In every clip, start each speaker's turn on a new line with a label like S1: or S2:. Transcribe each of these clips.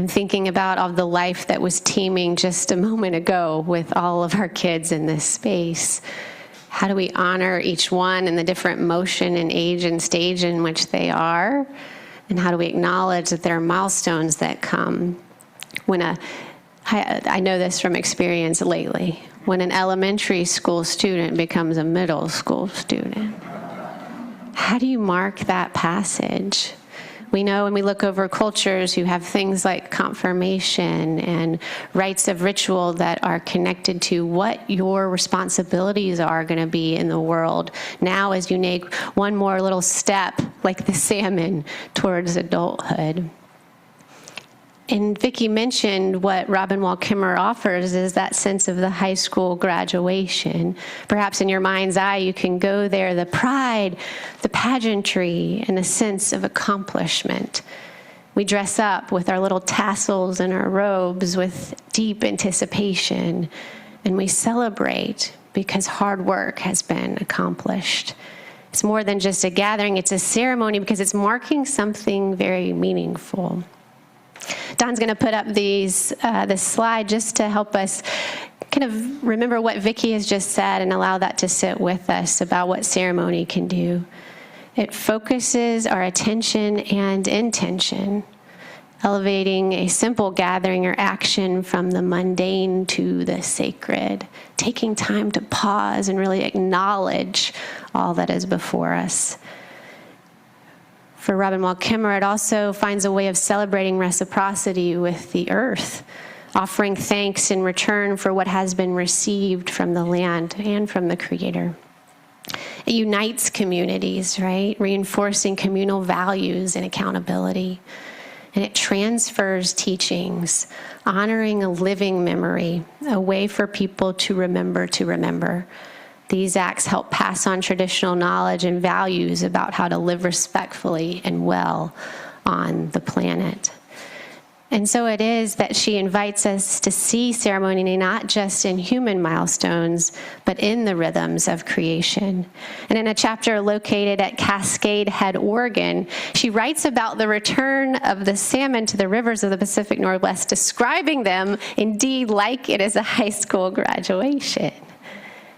S1: I'm thinking about all the life that was teeming just a moment ago with all of our kids in this space. How do we honor each one in the different motion and age and stage in which they are? And how do we acknowledge that there are milestones that come? I know this from experience lately, when an elementary school student becomes a middle school student. How do you mark that passage? We know when we look over cultures who have things like confirmation and rites of ritual that are connected to what your responsibilities are going to be in the world now as you make one more little step, like the salmon, towards adulthood. And Vicki mentioned what Robin Wall Kimmerer offers is that sense of the high school graduation. Perhaps in your mind's eye, you can go there, the pride, the pageantry, and a sense of accomplishment. We dress up with our little tassels and our robes with deep anticipation, and we celebrate because hard work has been accomplished. It's more than just a gathering, it's a ceremony because it's marking something very meaningful. Don's going to put up this slide just to help us kind of remember what Vicki has just said and allow that to sit with us about what ceremony can do. It focuses our attention and intention, elevating a simple gathering or action from the mundane to the sacred, taking time to pause and really acknowledge all that is before us. For Robin Wall Kimmerer, it also finds a way of celebrating reciprocity with the earth, offering thanks in return for what has been received from the land and from the Creator. It unites communities, right? Reinforcing communal values and accountability. And it transfers teachings, honoring a living memory, a way for people to remember to remember. These acts help pass on traditional knowledge and values about how to live respectfully and well on the planet. And so it is that she invites us to see ceremony not just in human milestones, but in the rhythms of creation. And in a chapter located at Cascade Head, Oregon, she writes about the return of the salmon to the rivers of the Pacific Northwest, describing them indeed like it is a high school graduation.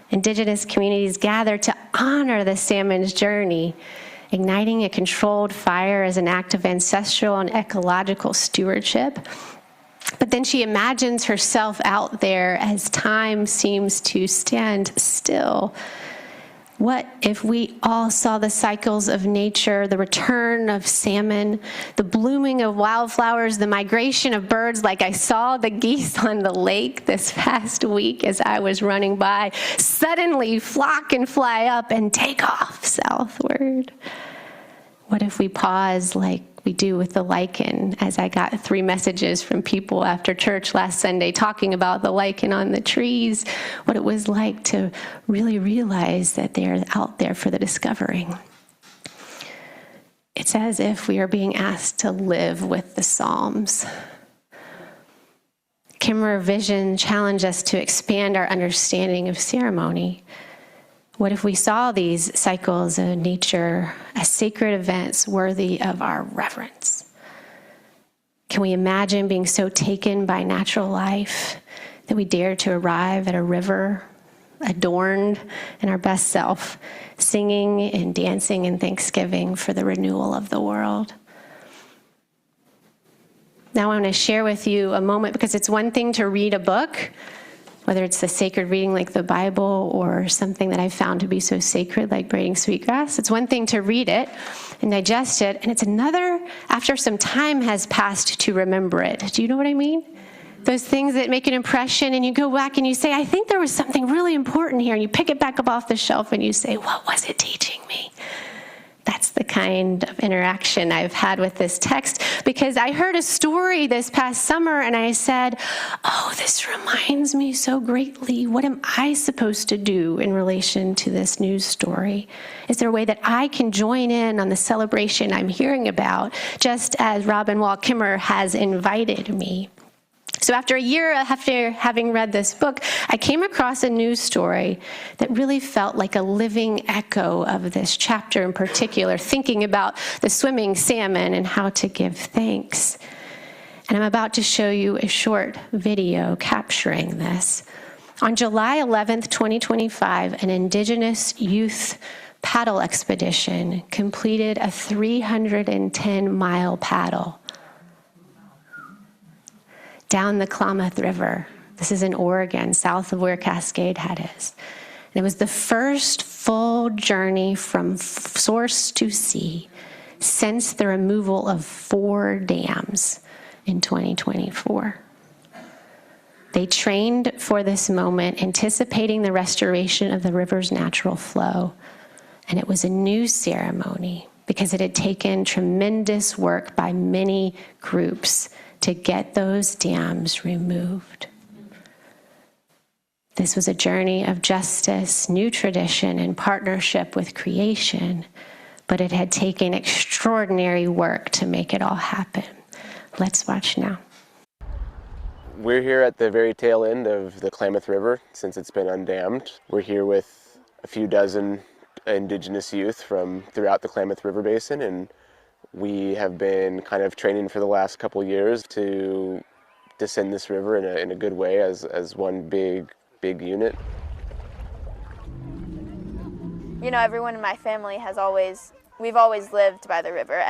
S1: Indigenous communities gather to honor the salmon's journey, igniting a controlled fire as an act of ancestral and ecological stewardship. But then she imagines herself out there as time seems to stand still. What if we all saw the cycles of nature, the return of salmon, the blooming of wildflowers, the migration of birds, like I saw the geese on the lake this past week as I was running by, suddenly flock and fly up and take off southward? What if we pause like we do with the lichen, as I got 3 messages from people after church last Sunday talking about the lichen on the trees, what it was like to really realize that they're out there for the discovering. It's as if we are being asked to live with the Psalms. Kimmerer Vision challenged us to expand our understanding of ceremony. What if we saw these cycles of nature as sacred events worthy of our reverence? Can we imagine being so taken by natural life that we dare to arrive at a river, adorned in our best self, singing and dancing in thanksgiving for the renewal of the world? Now I want to share with you a moment, because it's one thing to read a book, whether it's the sacred reading like the Bible or something that I've found to be so sacred like braiding sweetgrass. It's one thing to read it and digest it, and it's another after some time has passed to remember it. Do you know what I mean? Those things that make an impression and you go back and you say, I think there was something really important here, and you pick it back up off the shelf and you say, what was it teaching me? That's the kind of interaction I've had with this text, because I heard a story this past summer and I said, oh, this reminds me so greatly. What am I supposed to do in relation to this news story? Is there a way that I can join in on the celebration I'm hearing about, just as Robin Wall Kimmerer has invited me? So after a year after having read this book, I came across a news story that really felt like a living echo of this chapter in particular, thinking about the swimming salmon and how to give thanks. And I'm about to show you a short video capturing this. On July 11th, 2025, an Indigenous youth paddle expedition completed a 310-mile paddle down the Klamath River. This is in Oregon, south of where Cascade Head is. And it was the first full journey from source to sea since the removal of 4 dams in 2024. They trained for this moment, anticipating the restoration of the river's natural flow. And it was a new ceremony because it had taken tremendous work by many groups to get those dams removed. This was a journey of justice, new tradition, and partnership with creation, but it had taken extraordinary work to make it all happen. Let's watch now.
S2: We're here at the very tail end of the Klamath River since it's been undammed. We're here with a few dozen Indigenous youth from throughout the Klamath River Basin, and we have been kind of training for the last couple years to descend this river in a good way as one big unit.
S3: You know, everyone in my family we've always lived by the river.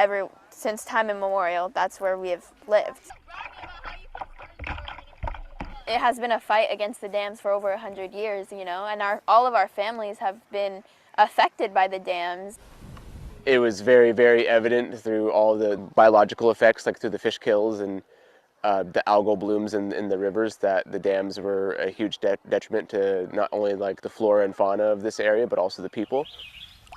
S3: Since time immemorial, that's where we have lived. It has been a fight against the dams for over 100 years, you know, and all of our families have been affected by the dams.
S2: It was very, very evident through all the biological effects, like through the fish kills and the algal blooms in the rivers, that the dams were a huge detriment to not only like the flora and fauna of this area, but also the people.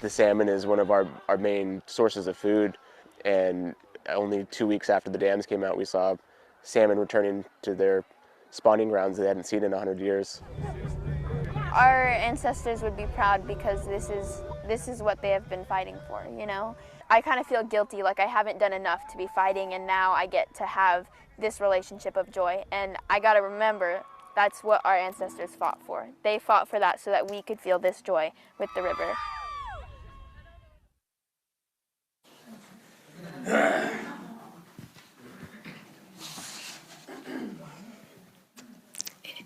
S2: The salmon is one of our main sources of food, and only 2 weeks after the dams came out, we saw salmon returning to their spawning grounds they hadn't seen in 100 years.
S3: Our ancestors would be proud because this is what they have been fighting for, you know? I kind of feel guilty, like I haven't done enough to be fighting, and now I get to have this relationship of joy. And I gotta remember, that's what our ancestors fought for. They fought for that so that we could feel this joy with the river.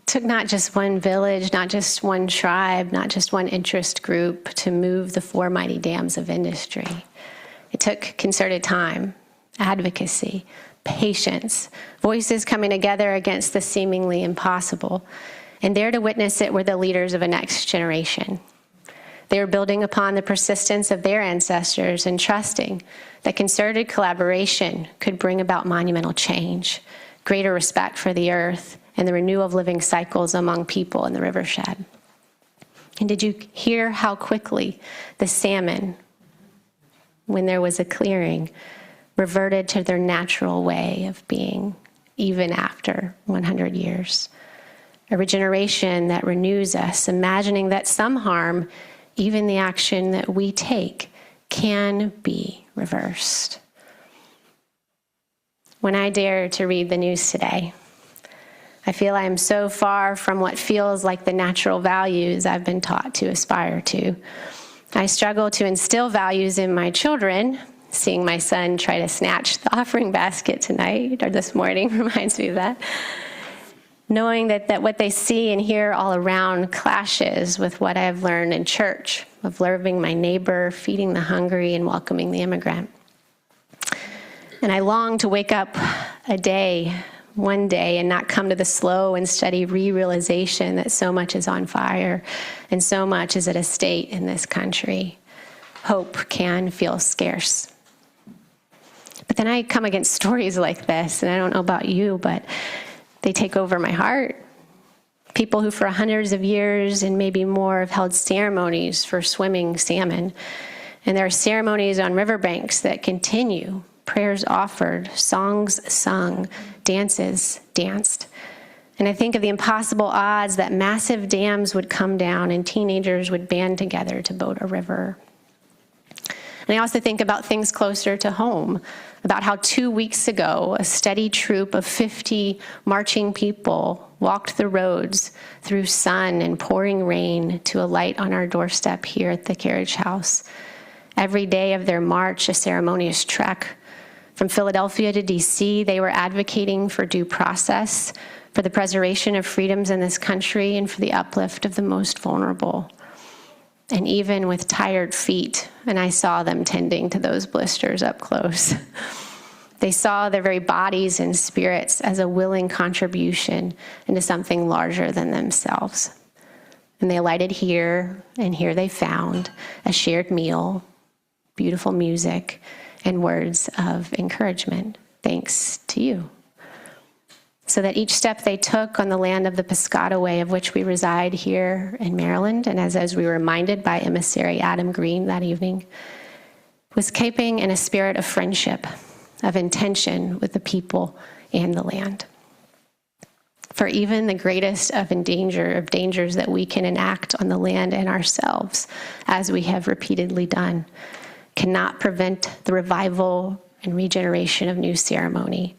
S1: Took not just one village, not just one tribe, not just one interest group to move the 4 mighty dams of industry. It took concerted time, advocacy, patience, voices coming together against the seemingly impossible. And there to witness it were the leaders of a next generation. They were building upon the persistence of their ancestors and trusting that concerted collaboration could bring about monumental change, greater respect for the earth, and the renewal of living cycles among people in the rivershed. And did you hear how quickly the salmon, when there was a clearing, reverted to their natural way of being, even after 100 years? A regeneration that renews us, imagining that some harm, even the action that we take, can be reversed. When I dare to read the news today, I feel I am so far from what feels like the natural values I've been taught to aspire to. I struggle to instill values in my children. Seeing my son try to snatch the offering basket tonight, or this morning, reminds me of that. Knowing that what they see and hear all around clashes with what I've learned in church, of loving my neighbor, feeding the hungry, and welcoming the immigrant. And I long to wake up one day, and not come to the slow and steady re-realization that so much is on fire and so much is at a state in this country. Hope can feel scarce. But then I come against stories like this, and I don't know about you, but they take over my heart. People who for hundreds of years and maybe more have held ceremonies for swimming salmon. And there are ceremonies on riverbanks that continue, prayers offered, songs sung, dances danced. And I think of the impossible odds that massive dams would come down and teenagers would band together to boat a river. And I also think about things closer to home, about how 2 weeks ago, a steady troop of 50 marching people walked the roads through sun and pouring rain to alight on our doorstep here at the Carriage House. Every day of their march, a ceremonious trek From Philadelphia to DC, they were advocating for due process, for the preservation of freedoms in this country, and for the uplift of the most vulnerable. And even with tired feet, and I saw them tending to those blisters up close, they saw their very bodies and spirits as a willing contribution into something larger than themselves. And they alighted here, and here they found a shared meal, beautiful music, and words of encouragement. Thanks to you. So that each step they took on the land of the Piscataway, of which we reside here in Maryland, and as we were reminded by emissary Adam Green that evening, was keeping in a spirit of friendship, of intention with the people and the land. For even the greatest of dangers that we can enact on the land and ourselves, as we have repeatedly done, cannot prevent the revival and regeneration of new ceremony,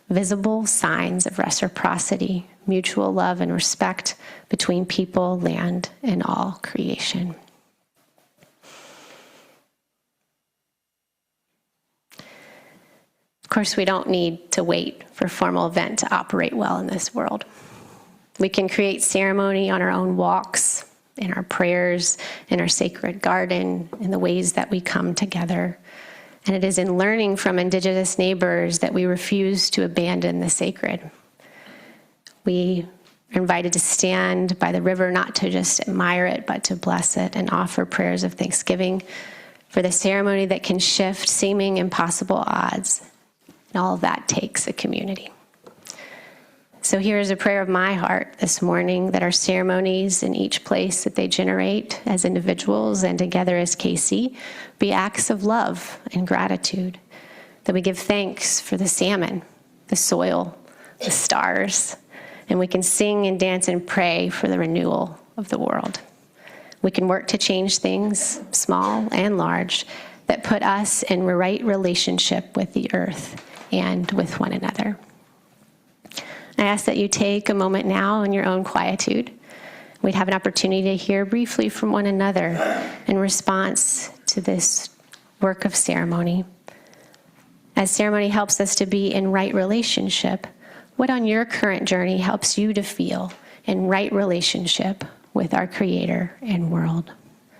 S1: visible signs of reciprocity, mutual love and respect between people, land, and all creation. Of course, we don't need to wait for formal event to operate well in this world. We can create ceremony on our own walks, in our prayers, in our sacred garden, in the ways that we come together. And it is in learning from Indigenous neighbors that we refuse to abandon the sacred. We are invited to stand by the river, not to just admire it, but to bless it and offer prayers of thanksgiving for the ceremony that can shift seeming impossible odds. And all of that takes a community. So here is a prayer of my heart this morning, that our ceremonies in each place that they generate as individuals and together as KC be acts of love and gratitude, that we give thanks for the salmon, the soil, the stars, and we can sing and dance and pray for the renewal of the world. We can work to change things, small and large, that put us in right relationship with the earth and with one another. I ask that you take a moment now in your own quietude. We'd have an opportunity to hear briefly from one another in response to this work of ceremony. As ceremony helps us to be in right relationship, what on your current journey helps you to feel in right relationship with our Creator and world?